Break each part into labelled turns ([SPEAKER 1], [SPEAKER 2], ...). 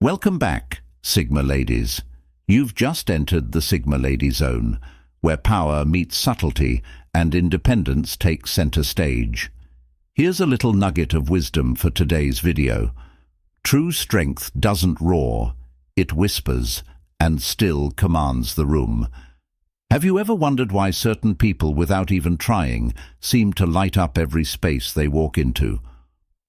[SPEAKER 1] Welcome back, Sigma ladies. You've just entered the Sigma Lady Zone, where power meets subtlety and independence takes center stage. Here's a little nugget of wisdom for today's video. True strength doesn't roar, it whispers and still commands the room. Have you ever wondered why certain people, without even trying, seem to light up every space they walk into?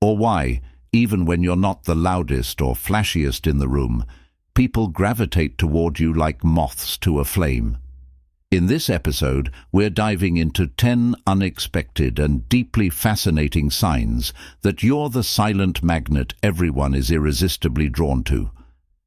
[SPEAKER 1] Or why, even when you're not the loudest or flashiest in the room, people gravitate toward you like moths to a flame? In this episode, we're diving into 10 unexpected and deeply fascinating signs that you're the silent magnet everyone is irresistibly drawn to.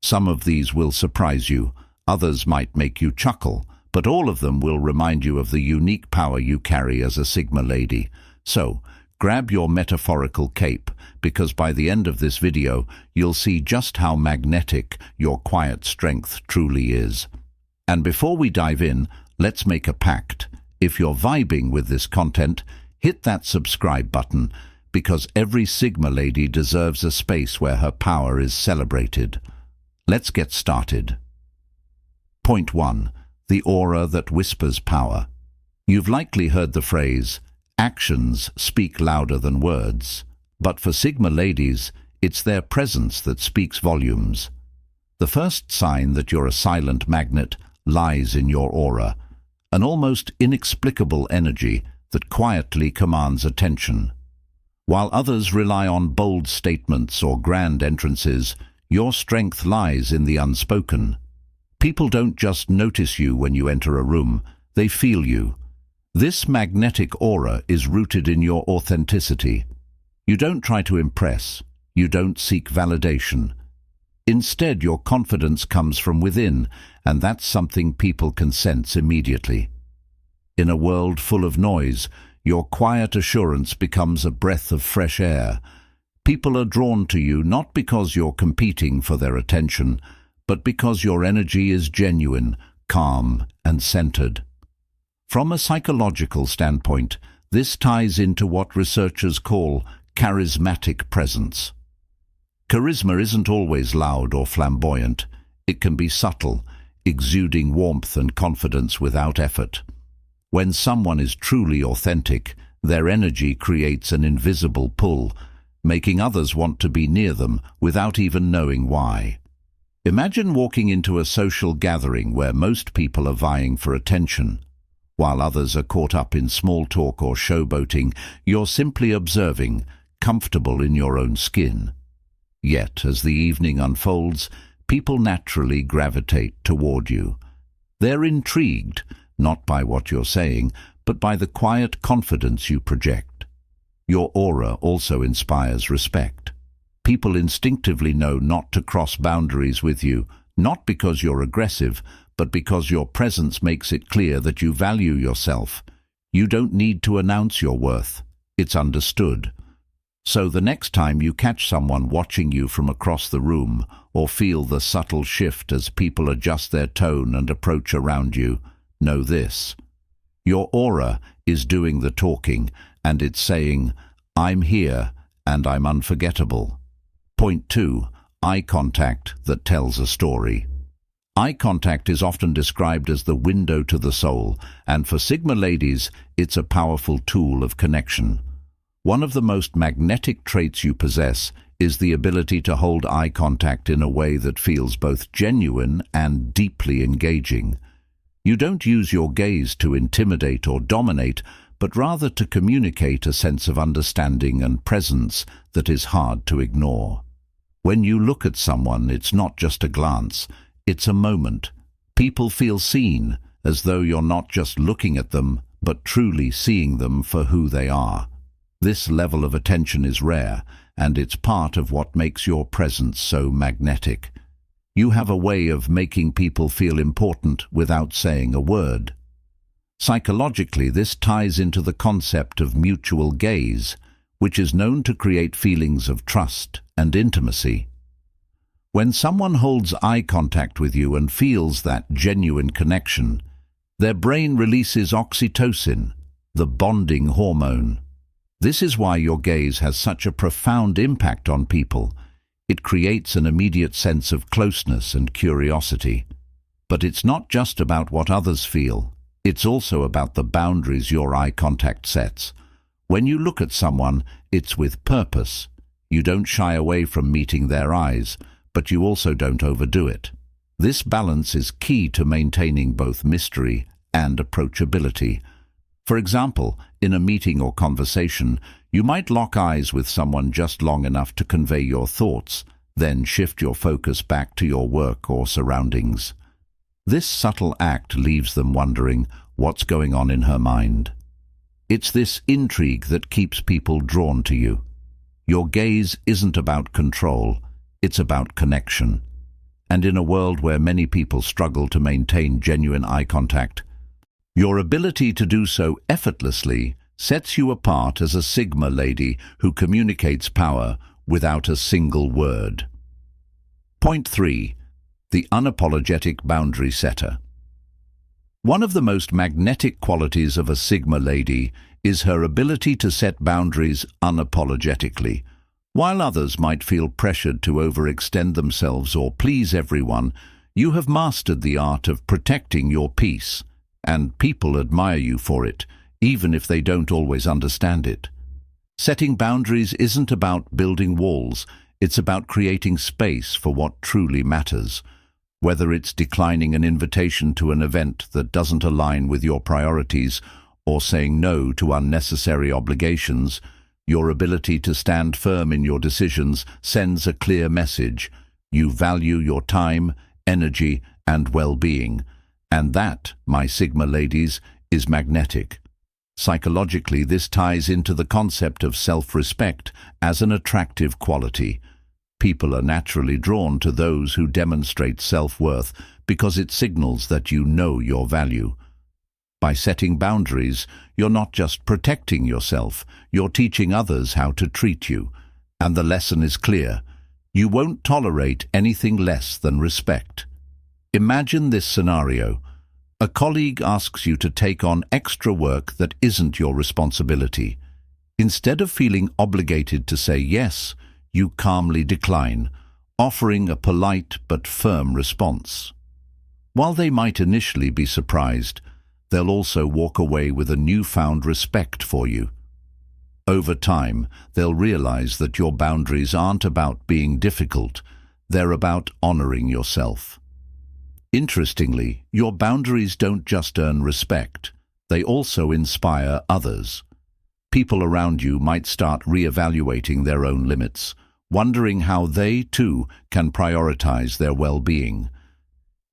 [SPEAKER 1] Some of these will surprise you, others might make you chuckle, but all of them will remind you of the unique power you carry as a Sigma lady. So, grab your metaphorical cape, because by the end of this video, you'll see just how magnetic your quiet strength truly is. And before we dive in, let's make a pact. If you're vibing with this content, hit that subscribe button, because every Sigma lady deserves a space where her power is celebrated. Let's get started. Point 1. The aura that whispers power. You've likely heard the phrase, actions speak louder than words. But for Sigma ladies, it's their presence that speaks volumes. The first sign that you're a silent magnet lies in your aura, an almost inexplicable energy that quietly commands attention. While others rely on bold statements or grand entrances, your strength lies in the unspoken. People don't just notice you when you enter a room, they feel you. This magnetic aura is rooted in your authenticity. You don't try to impress, you don't seek validation. Instead, your confidence comes from within, and that's something people can sense immediately. In a world full of noise, your quiet assurance becomes a breath of fresh air. People are drawn to you not because you're competing for their attention, but because your energy is genuine, calm, and centered. From a psychological standpoint, this ties into what researchers call charismatic presence. Charisma isn't always loud or flamboyant. It can be subtle, exuding warmth and confidence without effort. When someone is truly authentic, their energy creates an invisible pull, making others want to be near them without even knowing why. Imagine walking into a social gathering where most people are vying for attention. While others are caught up in small talk or showboating, you're simply observing, comfortable in your own skin. Yet, as the evening unfolds, people naturally gravitate toward you. They're intrigued, not by what you're saying, but by the quiet confidence you project. Your aura also inspires respect. People instinctively know not to cross boundaries with you, not because you're aggressive, but because your presence makes it clear that you value yourself. You don't need to announce your worth. It's understood. So the next time you catch someone watching you from across the room, or feel the subtle shift as people adjust their tone and approach around you, know this. Your aura is doing the talking, and it's saying, I'm here, and I'm unforgettable. Point 2. Eye contact that tells a story. Eye contact is often described as the window to the soul, and for Sigma ladies, it's a powerful tool of connection. One of the most magnetic traits you possess is the ability to hold eye contact in a way that feels both genuine and deeply engaging. You don't use your gaze to intimidate or dominate, but rather to communicate a sense of understanding and presence that is hard to ignore. When you look at someone, it's not just a glance, it's a moment. People feel seen, as though you're not just looking at them, but truly seeing them for who they are. This level of attention is rare, and it's part of what makes your presence so magnetic. You have a way of making people feel important without saying a word. Psychologically, this ties into the concept of mutual gaze, which is known to create feelings of trust and intimacy. When someone holds eye contact with you and feels that genuine connection, their brain releases oxytocin, the bonding hormone. This is why your gaze has such a profound impact on people. It creates an immediate sense of closeness and curiosity. But it's not just about what others feel. It's also about the boundaries your eye contact sets. When you look at someone, it's with purpose. You don't shy away from meeting their eyes, but you also don't overdo it. This balance is key to maintaining both mystery and approachability. For example, in a meeting or conversation, you might lock eyes with someone just long enough to convey your thoughts, then shift your focus back to your work or surroundings. This subtle act leaves them wondering what's going on in her mind. It's this intrigue that keeps people drawn to you. Your gaze isn't about control, it's about connection. And in a world where many people struggle to maintain genuine eye contact, your ability to do so effortlessly sets you apart as a Sigma lady who communicates power without a single word. Point 3. The unapologetic boundary setter. One of the most magnetic qualities of a Sigma lady is her ability to set boundaries unapologetically. While others might feel pressured to overextend themselves or please everyone, you have mastered the art of protecting your peace, and people admire you for it, even if they don't always understand it. Setting boundaries isn't about building walls, it's about creating space for what truly matters. Whether it's declining an invitation to an event that doesn't align with your priorities or saying no to unnecessary obligations, your ability to stand firm in your decisions sends a clear message. You value your time, energy, and well-being. And that, my Sigma ladies, is magnetic. Psychologically, this ties into the concept of self-respect as an attractive quality. People are naturally drawn to those who demonstrate self-worth because it signals that you know your value. By setting boundaries, you're not just protecting yourself, you're teaching others how to treat you. And the lesson is clear. You won't tolerate anything less than respect. Imagine this scenario. A colleague asks you to take on extra work that isn't your responsibility. Instead of feeling obligated to say yes, you calmly decline, offering a polite but firm response. While they might initially be surprised, they'll also walk away with a newfound respect for you. Over time, they'll realize that your boundaries aren't about being difficult, they're about honoring yourself. Interestingly, your boundaries don't just earn respect, they also inspire others. People around you might start re-evaluating their own limits, wondering how they, too, can prioritize their well-being.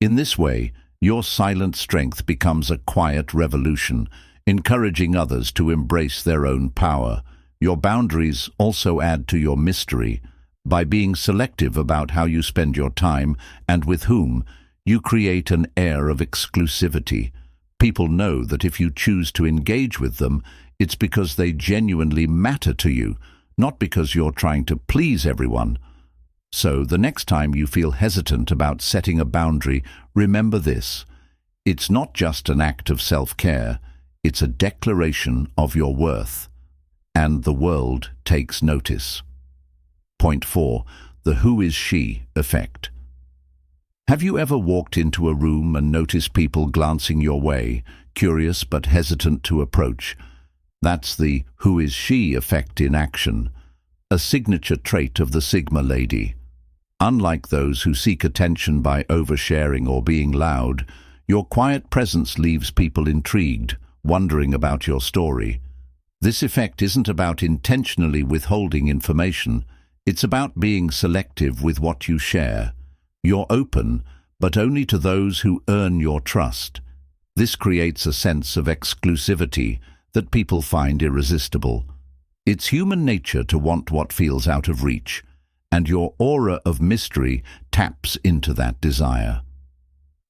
[SPEAKER 1] In this way, your silent strength becomes a quiet revolution, encouraging others to embrace their own power. Your boundaries also add to your mystery. By being selective about how you spend your time and with whom, you create an air of exclusivity. People know that if you choose to engage with them, it's because they genuinely matter to you, not because you're trying to please everyone. So the next time you feel hesitant about setting a boundary, remember this. It's not just an act of self-care, it's a declaration of your worth. And the world takes notice. Point 4. The who is she effect. Have you ever walked into a room and noticed people glancing your way, curious but hesitant to approach? That's the who is she effect in action, a signature trait of the Sigma lady. Unlike those who seek attention by oversharing or being loud, your quiet presence leaves people intrigued, wondering about your story. This effect isn't about intentionally withholding information, it's about being selective with what you share. You're open, but only to those who earn your trust. This creates a sense of exclusivity that people find irresistible. It's human nature to want what feels out of reach, and your aura of mystery taps into that desire.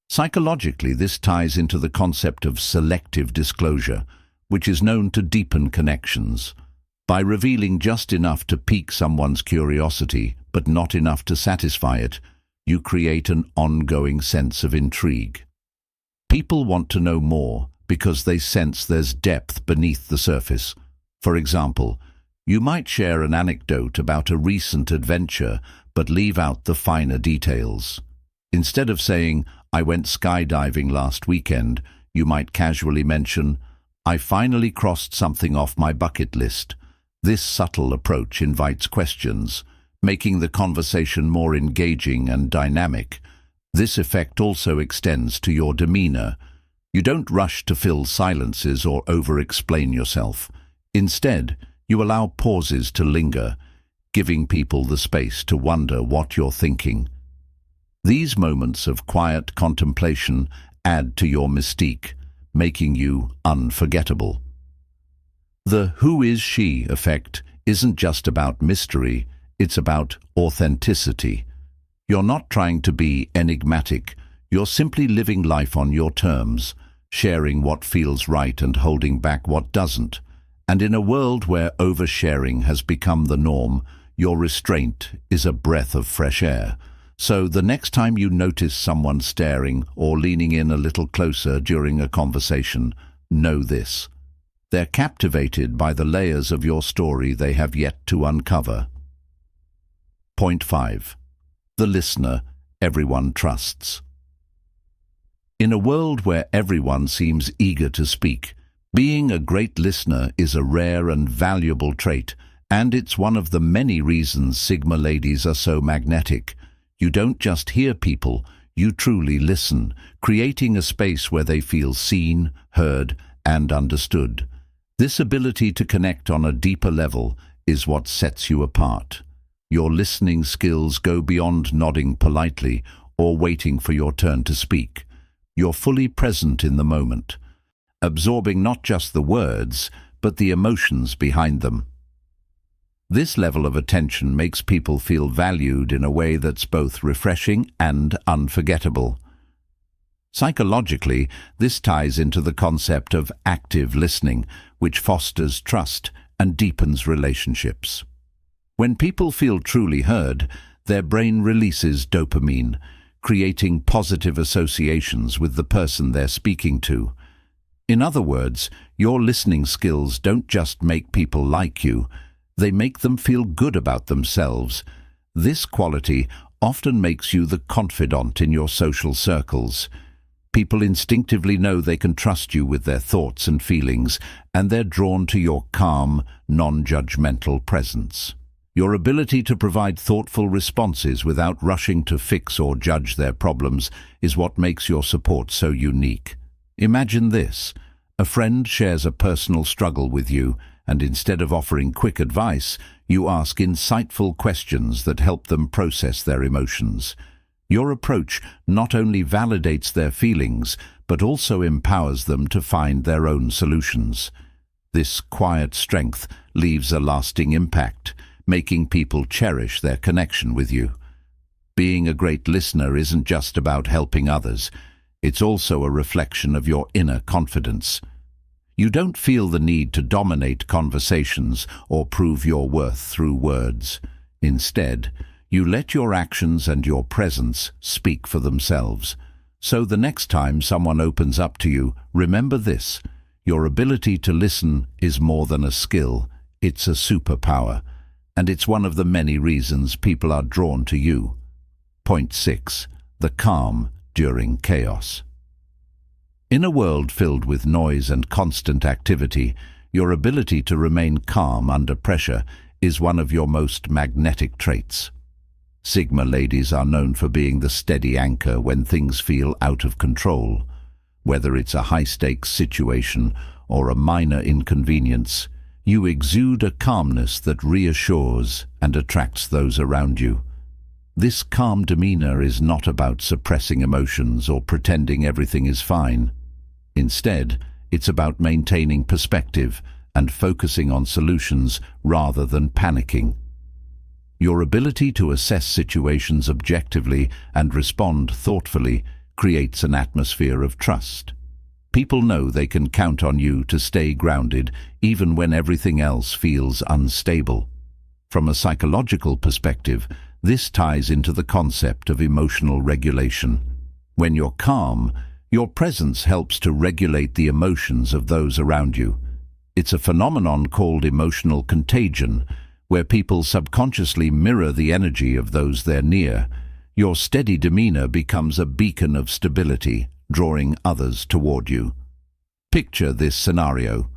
[SPEAKER 1] Psychologically, this ties into the concept of selective disclosure, which is known to deepen connections. By revealing just enough to pique someone's curiosity, but not enough to satisfy it, you create an ongoing sense of intrigue. People want to know more because they sense there's depth beneath the surface. For example, you might share an anecdote about a recent adventure, but leave out the finer details. Instead of saying, "I went skydiving last weekend," you might casually mention, "I finally crossed something off my bucket list." This subtle approach invites questions, making the conversation more engaging and dynamic. This effect also extends to your demeanor. You don't rush to fill silences or over-explain yourself. Instead, you allow pauses to linger, giving people the space to wonder what you're thinking. These moments of quiet contemplation add to your mystique, making you unforgettable. The "who is she" effect isn't just about mystery, it's about authenticity. You're not trying to be enigmatic, you're simply living life on your terms, sharing what feels right and holding back what doesn't. And in a world where oversharing has become the norm, your restraint is a breath of fresh air. So the next time you notice someone staring or leaning in a little closer during a conversation, know this: they're captivated by the layers of your story they have yet to uncover. Point 5. The listener everyone trusts. In a world where everyone seems eager to speak, being a great listener is a rare and valuable trait, and it's one of the many reasons Sigma ladies are so magnetic. You don't just hear people, you truly listen, creating a space where they feel seen, heard, and understood. This ability to connect on a deeper level is what sets you apart. Your listening skills go beyond nodding politely or waiting for your turn to speak. You're fully present in the moment, absorbing not just the words, but the emotions behind them. This level of attention makes people feel valued in a way that's both refreshing and unforgettable. Psychologically, this ties into the concept of active listening, which fosters trust and deepens relationships. When people feel truly heard, their brain releases dopamine, creating positive associations with the person they're speaking to. In other words, your listening skills don't just make people like you, they make them feel good about themselves. This quality often makes you the confidant in your social circles. People instinctively know they can trust you with their thoughts and feelings, and they're drawn to your calm, non-judgmental presence. Your ability to provide thoughtful responses without rushing to fix or judge their problems is what makes your support so unique. Imagine this: a friend shares a personal struggle with you, and instead of offering quick advice, you ask insightful questions that help them process their emotions. Your approach not only validates their feelings, but also empowers them to find their own solutions. This quiet strength leaves a lasting impact, making people cherish their connection with you. Being a great listener isn't just about helping others, it's also a reflection of your inner confidence. You don't feel the need to dominate conversations or prove your worth through words. Instead, you let your actions and your presence speak for themselves. So the next time someone opens up to you, remember this: your ability to listen is more than a skill, it's a superpower. And it's one of the many reasons people are drawn to you. Point 6. The calm during chaos. In a world filled with noise and constant activity, your ability to remain calm under pressure is one of your most magnetic traits. Sigma ladies are known for being the steady anchor when things feel out of control. Whether it's a high-stakes situation or a minor inconvenience, you exude a calmness that reassures and attracts those around you. This calm demeanor is not about suppressing emotions or pretending everything is fine. Instead, it's about maintaining perspective and focusing on solutions rather than panicking. Your ability to assess situations objectively and respond thoughtfully creates an atmosphere of trust. People know they can count on you to stay grounded even when everything else feels unstable. From a psychological perspective, this ties into the concept of emotional regulation. When you're calm, your presence helps to regulate the emotions of those around you. It's a phenomenon called emotional contagion, where people subconsciously mirror the energy of those they're near. Your steady demeanor becomes a beacon of stability, drawing others toward you. Picture this scenario.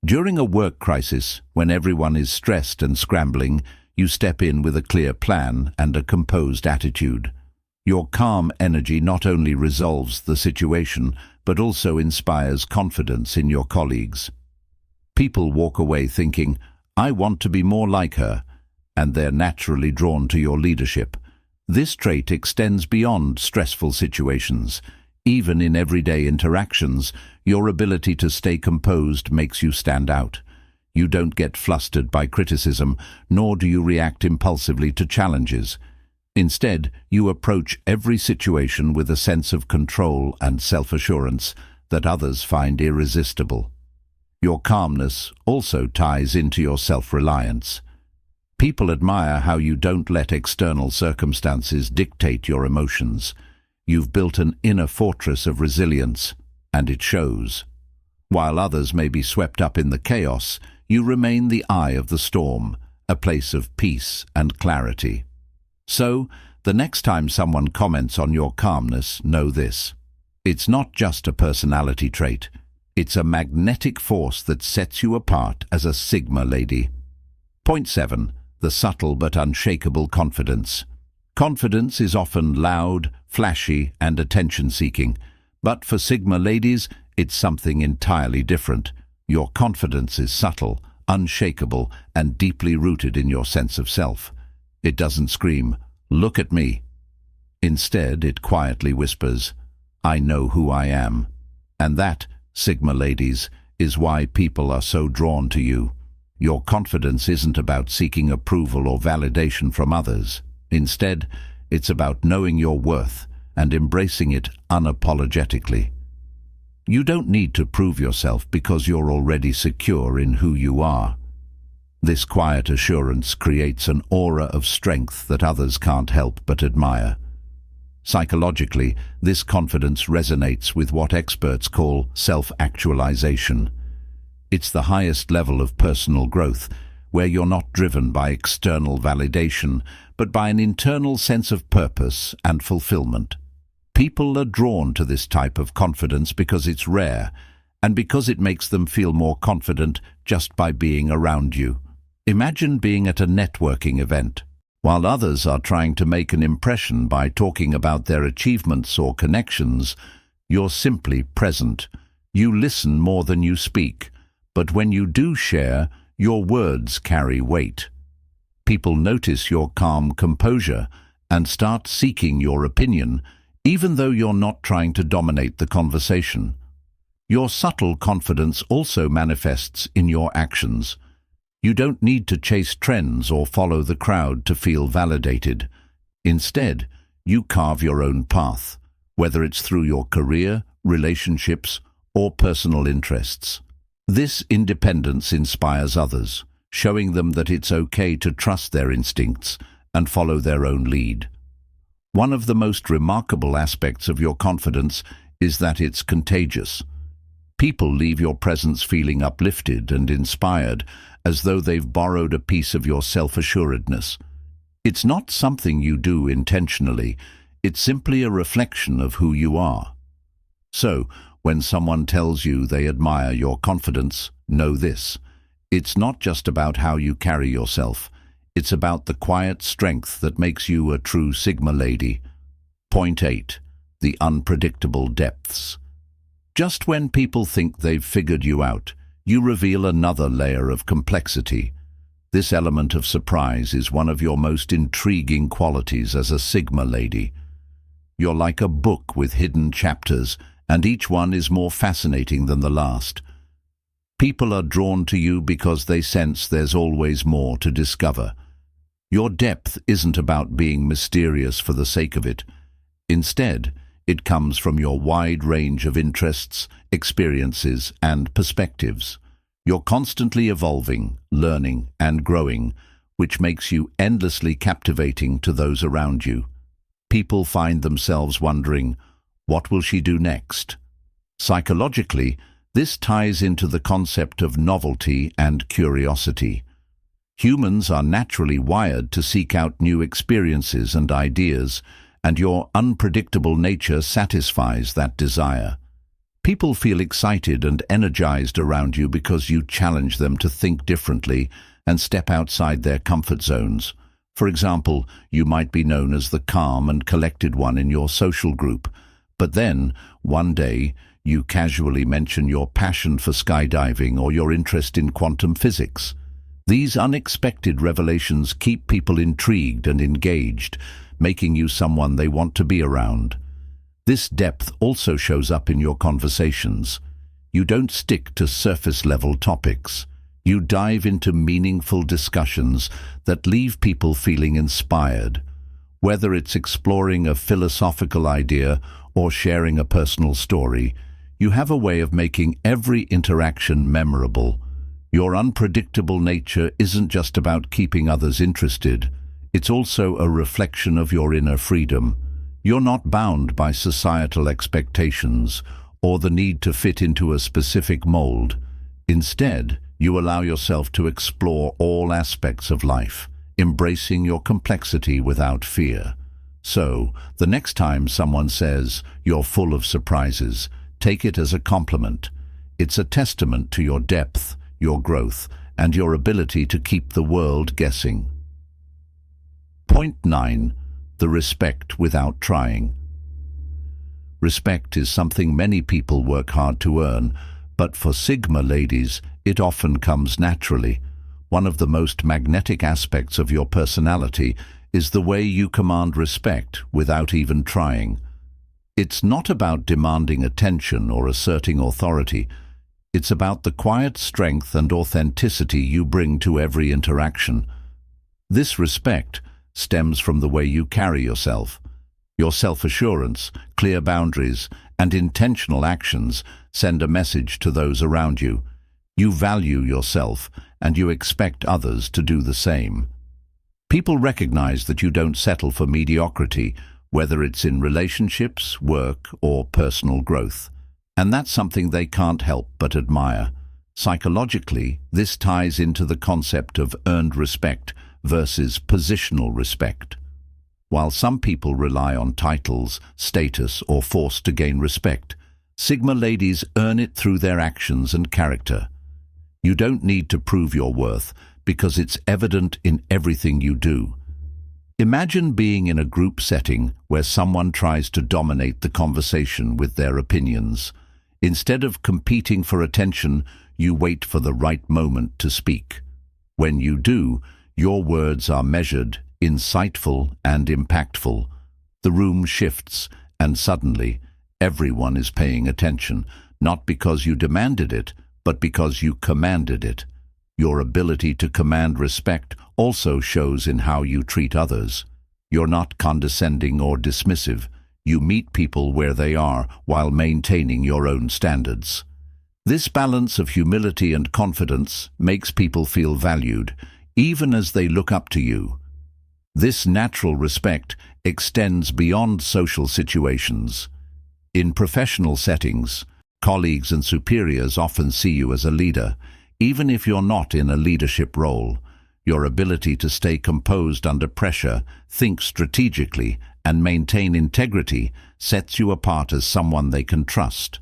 [SPEAKER 1] During a work crisis, when everyone is stressed and scrambling, you step in with a clear plan and a composed attitude. Your calm energy not only resolves the situation, but also inspires confidence in your colleagues. People walk away thinking, "I want to be more like her," and they're naturally drawn to your leadership. This trait extends beyond stressful situations. Even in everyday interactions, your ability to stay composed makes you stand out. You don't get flustered by criticism, nor do you react impulsively to challenges. Instead, you approach every situation with a sense of control and self-assurance that others find irresistible. Your calmness also ties into your self-reliance. People admire how you don't let external circumstances dictate your emotions. You've built an inner fortress of resilience, and it shows. While others may be swept up in the chaos, you remain the eye of the storm, a place of peace and clarity. So, the next time someone comments on your calmness, know this. It's not just a personality trait. It's a magnetic force that sets you apart as a Sigma lady. Point 7. The subtle but unshakable confidence. Confidence is often loud, flashy, and attention-seeking. But for Sigma ladies, it's something entirely different. Your confidence is subtle, unshakable, and deeply rooted in your sense of self. It doesn't scream, "Look at me." Instead, it quietly whispers, "I know who I am." And that, Sigma ladies, is why people are so drawn to you. Your confidence isn't about seeking approval or validation from others. Instead, it's about knowing your worth and embracing it unapologetically. You don't need to prove yourself because you're already secure in who you are. This quiet assurance creates an aura of strength that others can't help but admire. Psychologically, this confidence resonates with what experts call self-actualization. It's the highest level of personal growth, where you're not driven by external validation, but by an internal sense of purpose and fulfillment. People are drawn to this type of confidence because it's rare, and because it makes them feel more confident just by being around you. Imagine being at a networking event. While others are trying to make an impression by talking about their achievements or connections, you're simply present. You listen more than you speak, but when you do share, your words carry weight. People notice your calm composure and start seeking your opinion, even though you're not trying to dominate the conversation. Your subtle confidence also manifests in your actions. You don't need to chase trends or follow the crowd to feel validated. Instead, you carve your own path, whether it's through your career, relationships, or personal interests. This independence inspires others, showing them that it's okay to trust their instincts and follow their own lead. One of the most remarkable aspects of your confidence is that it's contagious. People leave your presence feeling uplifted and inspired, as though they've borrowed a piece of your self-assuredness. It's not something you do intentionally, it's simply a reflection of who you are. So, when someone tells you they admire your confidence, know this. It's not just about how you carry yourself, it's about the quiet strength that makes you a true Sigma lady. Point 8. The unpredictable depths. Just when people think they've figured you out, you reveal another layer of complexity. This element of surprise is one of your most intriguing qualities as a Sigma lady. You're like a book with hidden chapters, and each one is more fascinating than the last. People are drawn to you because they sense there's always more to discover. Your depth isn't about being mysterious for the sake of it. Instead, it comes from your wide range of interests, experiences, and perspectives. You're constantly evolving, learning, and growing, which makes you endlessly captivating to those around you. People find themselves wondering, what will she do next? Psychologically, this ties into the concept of novelty and curiosity. Humans are naturally wired to seek out new experiences and ideas, and your unpredictable nature satisfies that desire. People feel excited and energized around you because you challenge them to think differently and step outside their comfort zones. For example, you might be known as the calm and collected one in your social group, but then, one day, you casually mention your passion for skydiving or your interest in quantum physics. These unexpected revelations keep people intrigued and engaged, making you someone they want to be around. This depth also shows up in your conversations. You don't stick to surface-level topics. You dive into meaningful discussions that leave people feeling inspired. Whether it's exploring a philosophical idea or sharing a personal story, you have a way of making every interaction memorable. Your unpredictable nature isn't just about keeping others interested. It's also a reflection of your inner freedom. You're not bound by societal expectations or the need to fit into a specific mold. Instead, you allow yourself to explore all aspects of life, embracing your complexity without fear. So, the next time someone says you're full of surprises, take it as a compliment. It's a testament to your depth, your growth, and your ability to keep the world guessing. Point 9. The respect without trying. Respect is something many people work hard to earn, but for Sigma ladies, it often comes naturally. One of the most magnetic aspects of your personality is the way you command respect without even trying. It's not about demanding attention or asserting authority. It's about the quiet strength and authenticity you bring to every interaction. This respect stems from the way you carry yourself. Your self-assurance, clear boundaries, and intentional actions send a message to those around you. You value yourself, and you expect others to do the same. People recognize that you don't settle for mediocrity, whether it's in relationships, work, or personal growth. And that's something they can't help but admire. Psychologically, this ties into the concept of earned respect versus positional respect. While some people rely on titles, status, or force to gain respect, Sigma ladies earn it through their actions and character. You don't need to prove your worth because it's evident in everything you do. Imagine being in a group setting where someone tries to dominate the conversation with their opinions. Instead of competing for attention, you wait for the right moment to speak. When you do, your words are measured, insightful, and impactful. The room shifts, and suddenly, everyone is paying attention, not because you demanded it, but because you commanded it. Your ability to command respect also shows in how you treat others. You're not condescending or dismissive. You meet people where they are while maintaining your own standards. This balance of humility and confidence makes people feel valued, even as they look up to you. This natural respect extends beyond social situations. In professional settings, colleagues and superiors often see you as a leader, even if you're not in a leadership role. Your ability to stay composed under pressure, think strategically, and maintain integrity sets you apart as someone they can trust.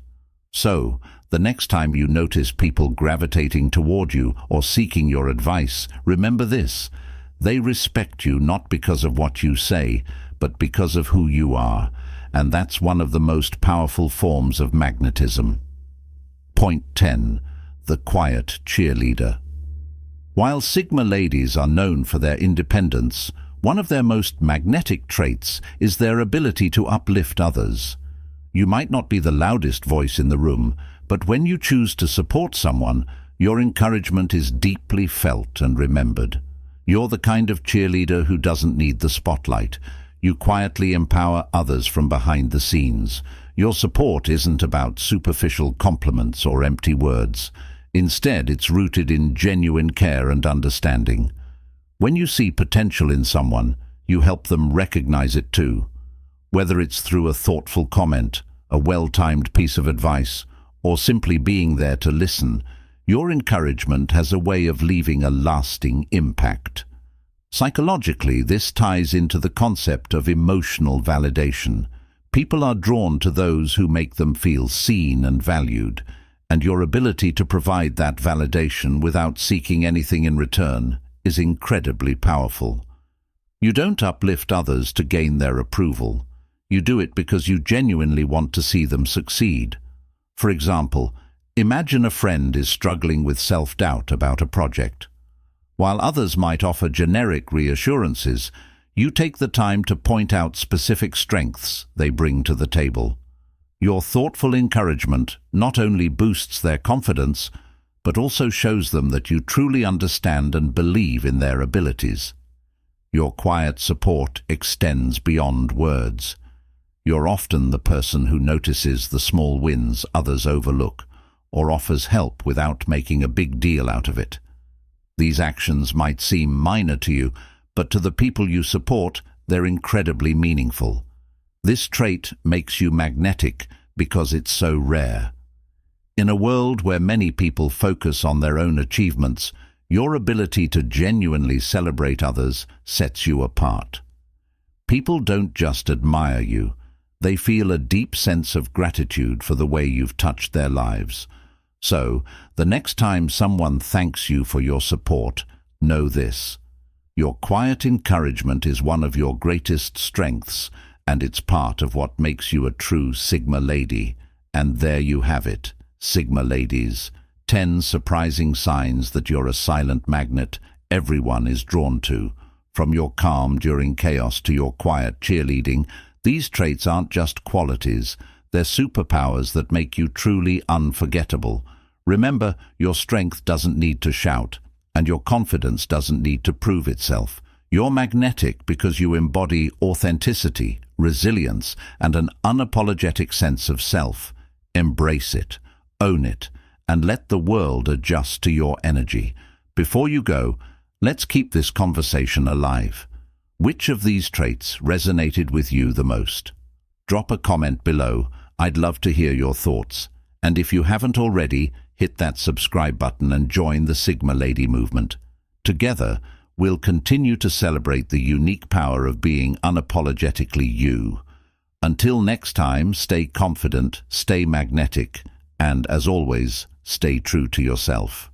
[SPEAKER 1] So, the next time you notice people gravitating toward you or seeking your advice, remember this: they respect you not because of what you say, but because of who you are, and that's one of the most powerful forms of magnetism. Point 10. The quiet cheerleader. While Sigma ladies are known for their independence, one of their most magnetic traits is their ability to uplift others. You might not be the loudest voice in the room, but when you choose to support someone, your encouragement is deeply felt and remembered. You're the kind of cheerleader who doesn't need the spotlight. You quietly empower others from behind the scenes. Your support isn't about superficial compliments or empty words. Instead, it's rooted in genuine care and understanding. When you see potential in someone, you help them recognize it too. Whether it's through a thoughtful comment, a well-timed piece of advice, or simply being there to listen, Your encouragement has a way of leaving a lasting impact. Psychologically, this ties into the concept of emotional validation. People are drawn to those who make them feel seen and valued, and your ability to provide that validation without seeking anything in return is incredibly powerful. You don't uplift others to gain their approval. You do it because you genuinely want to see them succeed. For example, imagine a friend is struggling with self-doubt about a project. While others might offer generic reassurances, you take the time to point out specific strengths they bring to the table. Your thoughtful encouragement not only boosts their confidence, but also shows them that you truly understand and believe in their abilities. Your quiet support extends beyond words. You're often the person who notices the small wins others overlook, or offers help without making a big deal out of it. These actions might seem minor to you, but to the people you support, they're incredibly meaningful. This trait makes you magnetic because it's so rare. In a world where many people focus on their own achievements, your ability to genuinely celebrate others sets you apart. People don't just admire you, they feel a deep sense of gratitude for the way you've touched their lives. So, the next time someone thanks you for your support, know this: your quiet encouragement is one of your greatest strengths, and it's part of what makes you a true Sigma lady. And there you have it, Sigma ladies. 10 surprising signs that you're a silent magnet everyone is drawn to. From your calm during chaos to your quiet cheerleading, these traits aren't just qualities, they're superpowers that make you truly unforgettable. Remember, your strength doesn't need to shout, and your confidence doesn't need to prove itself. You're magnetic because you embody authenticity, resilience, and an unapologetic sense of self. Embrace it, own it, and let the world adjust to your energy. Before you go, let's keep this conversation alive. Which of these traits resonated with you the most? Drop a comment below. I'd love to hear your thoughts. And if you haven't already, hit that subscribe button and join the Sigma Lady movement. Together, we'll continue to celebrate the unique power of being unapologetically you. Until next time, stay confident, stay magnetic, and as always, stay true to yourself.